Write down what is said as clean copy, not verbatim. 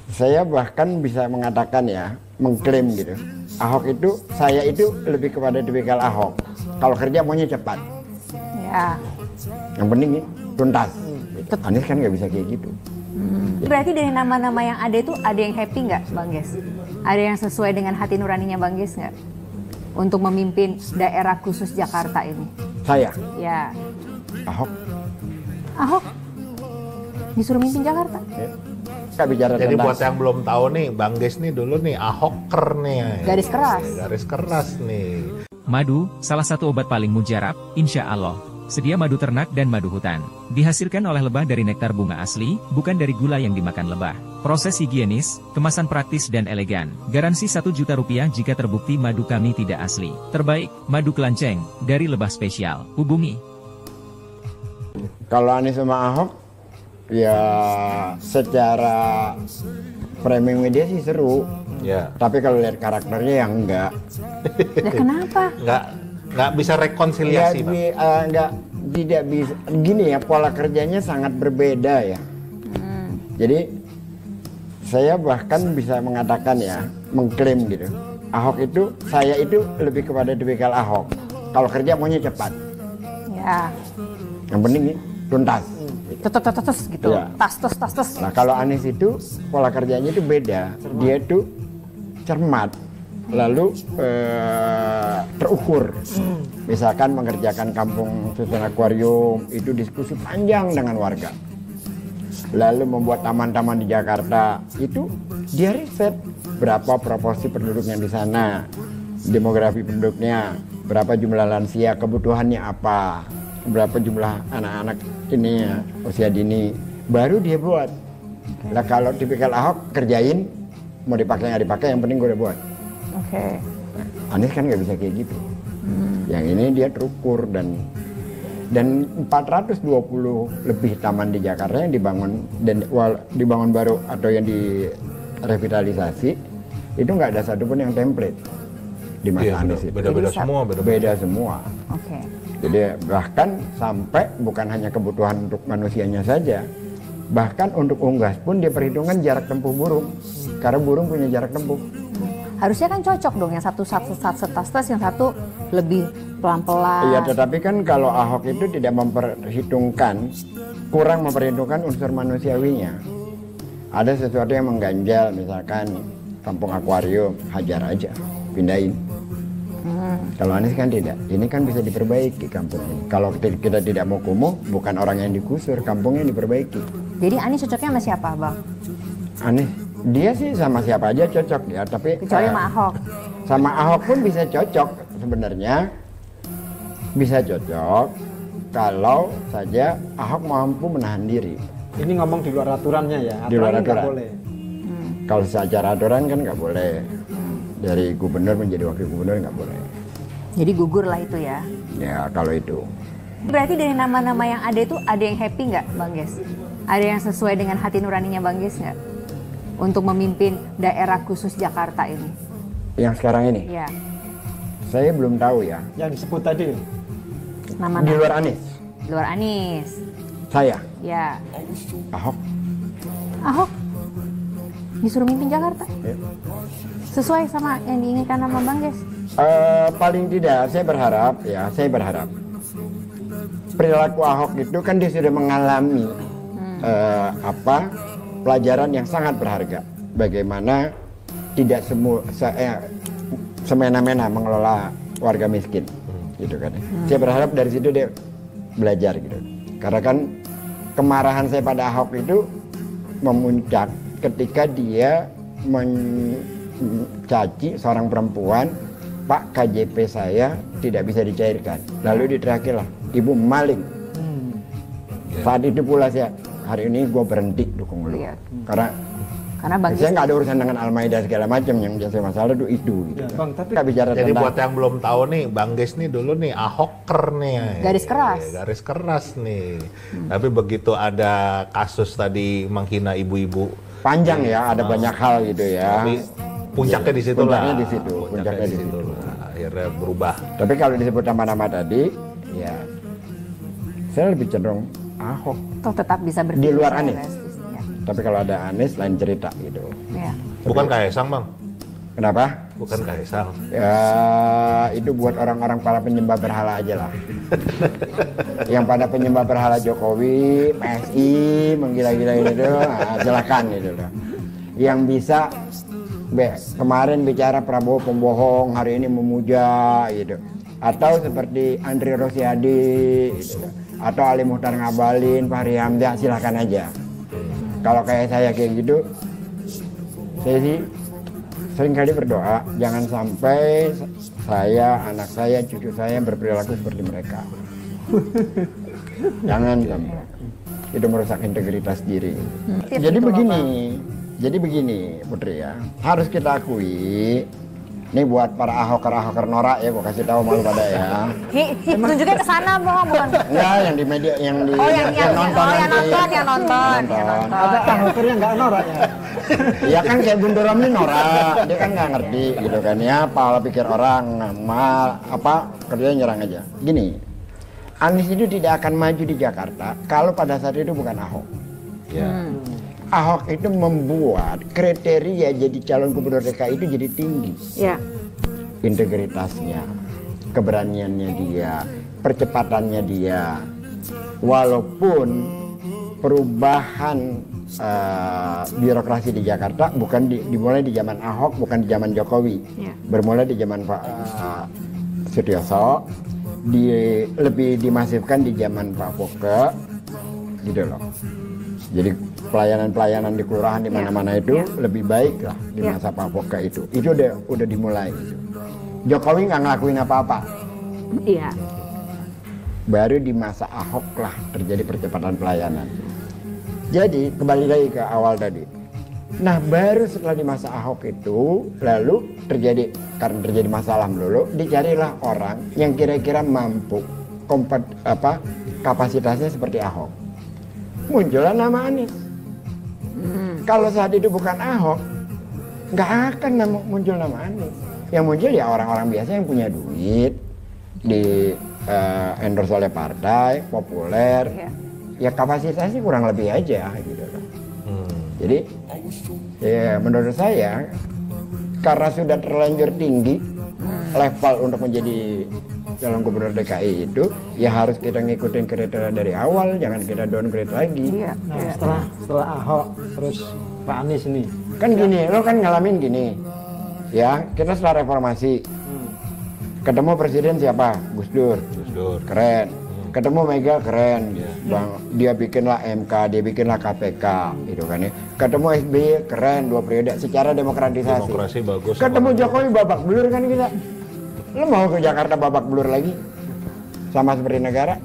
Saya bahkan bisa mengatakan ya, mengklaim gitu. Ahok itu, saya itu lebih kepada tipikal Ahok. Kalau kerja maunya cepat. Ya. Yang penting tuntas. Anies kan nggak bisa kayak gitu. Berarti dari nama-nama yang ada itu ada yang happy nggak, Bang Ges? Ada yang sesuai dengan hati nuraninya Bang Ges nggak? Untuk memimpin daerah khusus Jakarta ini. Saya, Ya. Ahok. Ahok disuruh mimpin Jakarta. Ya. Nggak bicara Jadi tentang buat yang belum tahu nih, Bang Ges nih dulu nih Ahoker nih. Garis keras. Garis keras nih. Madu, salah satu obat paling mujarab, insya Allah. Sedia madu ternak dan madu hutan. Dihasilkan oleh lebah dari nektar bunga asli, bukan dari gula yang dimakan lebah. Proses higienis, kemasan praktis dan elegan. Garansi 1 juta rupiah jika terbukti madu kami tidak asli. Terbaik, madu kelanceng, dari lebah spesial. Hubungi. kalau Anies sama Ahok, ya secara framing media sih seru. Ya. Tapi kalau lihat karakternya ya enggak. Nah, kenapa? Nggak bisa rekonsiliasi, Bang. Tidak bisa. Gini ya, pola kerjanya sangat berbeda ya. Jadi saya bahkan bisa mengatakan ya, mengklaim gitu. Ahok itu, saya itu lebih kepada tipikal Ahok. Kalau kerja maunya cepat. Ya. Yang penting tuntas. Tetes gitu. Ya. Tas. Nah kalau Anies itu pola kerjanya itu beda. Dia itu cermat, lalu terukur. Misalkan mengerjakan kampung susun akuarium, itu diskusi panjang dengan warga. Lalu membuat taman-taman di Jakarta, itu dia riset berapa proporsi penduduknya di sana, demografi penduduknya, berapa jumlah lansia, kebutuhannya apa, berapa jumlah anak-anak ini ya, usia dini, baru dia buat. Lah kalau tipikal Ahok kerjain, mau dipakai nggak dipakai, yang penting gue udah buat. Oke. Anies kan nggak bisa kayak gitu. Yang ini dia terukur dan 420 lebih taman di Jakarta yang dibangun dan dibangun baru atau yang direvitalisasi itu nggak ada satupun yang template di masa Anies itu. Beda-beda semua, Beda semua. Oke. Jadi bahkan sampai bukan hanya kebutuhan untuk manusianya saja, bahkan untuk unggas pun diperhitungkan jarak tempuh burung, karena burung punya jarak tempuh. Harusnya kan cocok dong, yang satu tas, yang satu lebih pelan-pelan. Iya, tetapi kan kalau Ahok itu tidak kurang memperhitungkan unsur manusiawinya. Ada sesuatu yang mengganjal, misalkan kampung akuarium, hajar aja, pindahin. Kalau Anies kan tidak, ini kan bisa diperbaiki kampung ini. Kalau kita tidak mau kumuh, bukan orang yang digusur, kampungnya diperbaiki. Jadi Anies cocoknya sama siapa, Bang? Anies, dia sih sama siapa aja cocok ya, tapi Kecuali sama Ahok. Sama Ahok pun bisa cocok sebenarnya, bisa cocok kalau saja Ahok mampu menahan diri. Ini ngomong di luar aturannya ya, Di luar aturannya nggak aturan. boleh. Kalau secara aturan kan nggak boleh. Dari gubernur menjadi wakil gubernur nggak boleh. Jadi gugur lah itu ya. Ya kalau itu. Berarti dari nama-nama yang ada itu ada yang happy nggak, Bang Ges? Ada yang sesuai dengan hati nuraninya Bang Ges nggak? Untuk memimpin daerah khusus Jakarta ini. Yang sekarang ini, Ya. saya belum tahu ya. Yang disebut tadi. Nama Di luar Anies, Di luar Anies. saya, Ya. Ahok. Ahok disuruh mimpin Jakarta. Ya. Sesuai sama yang diinginkan sama Bang Ges. Paling tidak saya berharap perilaku Ahok itu kan dia sudah mengalami pelajaran yang sangat berharga. Bagaimana tidak semena-mena mengelola warga miskin, gitu kan. Saya berharap dari situ dia belajar gitu. Karena kan kemarahan saya pada Ahok itu memuncak ketika dia mencaci seorang perempuan, Pak, KJP saya tidak bisa dicairkan. Lalu diterakilah, Ibu maling. Saat itu pula hari ini gue berhenti dukung lu. Iya. Karena Bang saya Ges nggak ada urusan dengan Al-Ma'idah segala macam, yang jadi masalah itu. Gitu. Ya, Bang, tapi Kita bicara Jadi tentang buat yang belum tahu nih, Bang Ges nih dulu nih Ahoker nih. Garis keras. Garis keras nih. Tapi begitu ada kasus tadi menghina ibu-ibu. panjang ya, ada banyak hal gitu ya. Tapi puncaknya di situ lah. Puncaknya di situ. Puncaknya di situ lah. Akhirnya berubah. Tapi kalau disebut nama-nama tadi, ya saya lebih cenderung Ahok. toh tetap bisa berpikir Di luar secara Anies. realistis, ya. Tapi kalau ada Anies lain cerita gitu. Ya. Bukan Kaisang, Bang. Kenapa? Bukan Kaisang. Ya itu buat orang-orang para penyembah berhala aja lah. Yang pada penyembah berhala Jokowi, PSI, menggila-gila itu, nah, silakan gitu loh. Yang bisa kemarin bicara Prabowo pembohong, hari ini memuja gitu. Atau seperti Andri Rosiadi gitu. Atau Ali Muhtar Ngabalin, Fahri Hamzah, silakan aja. Kalau kayak saya kayak gitu, saya sih seringkali berdoa jangan sampai saya, anak saya, cucu saya berperilaku seperti mereka. Jangan sampai. Itu merusak integritas diri. Jadi begini Putri ya, harus kita akui. Ini buat para ahoker norak ya, gua kasih tahu malu pada ya. Tunjuknya ke sana, bukan? Enggak, yang di media, yang nonton. Ada ahokernya nggak norak ya. Ya kan kayak Guntur Romli norak, dia kan nggak ngerti gitu kan ya, pola pikir orang, kerjanya nyerang aja. Gini, Anies itu tidak akan maju di Jakarta kalau pada saat itu bukan Ahok. Ya. Ahok itu membuat kriteria jadi calon gubernur DKI itu jadi tinggi. Ya. Integritasnya, keberaniannya dia, percepatannya dia. Walaupun perubahan birokrasi di Jakarta bukan dimulai di zaman Ahok, bukan di zaman Jokowi. Ya. Bermulai di zaman Pak Sutioso, lebih dimasifkan di zaman Pak Foke, gitu loh. Jadi pelayanan di kelurahan di mana-mana itu lebih baik lah di masa Pak Foke itu. Itu udah dimulai. Gitu. Jokowi nggak ngelakuin apa-apa. Iya. Baru di masa Ahok lah terjadi percepatan pelayanan. Jadi kembali lagi ke awal tadi. Nah baru setelah di masa Ahok itu lalu karena terjadi masalah melulu, dicarilah orang yang kira-kira mampu kapasitasnya seperti Ahok. Muncullah nama Anies. Kalau saat itu bukan Ahok, nggak akan muncul nama Anies. Yang muncul ya orang-orang biasa yang punya duit, di endorse oleh partai, populer. Ya kapasitasnya kurang lebih aja gitu. Jadi ya menurut saya karena sudah terlanjur tinggi level untuk menjadi calon gubernur DKI itu, ya harus kita ngikutin kriteria dari awal, jangan kita downgrade lagi. Iya. Nah, setelah Ahok terus Pak Anies ini. Kan gini, lo kan ngalamin gini. Ya, kita setelah reformasi ketemu presiden siapa? Gus Dur. Keren. Ketemu Mega keren. Bang, dia bikinlah MK, dia bikinlah KPK gitu kan ya. Ketemu SBY keren 2 periode secara demokratisasi. Demokrasi bagus. Ketemu Jokowi babak belur kan kita. Lo mau ke Jakarta babak belur lagi? Sama seperti negara?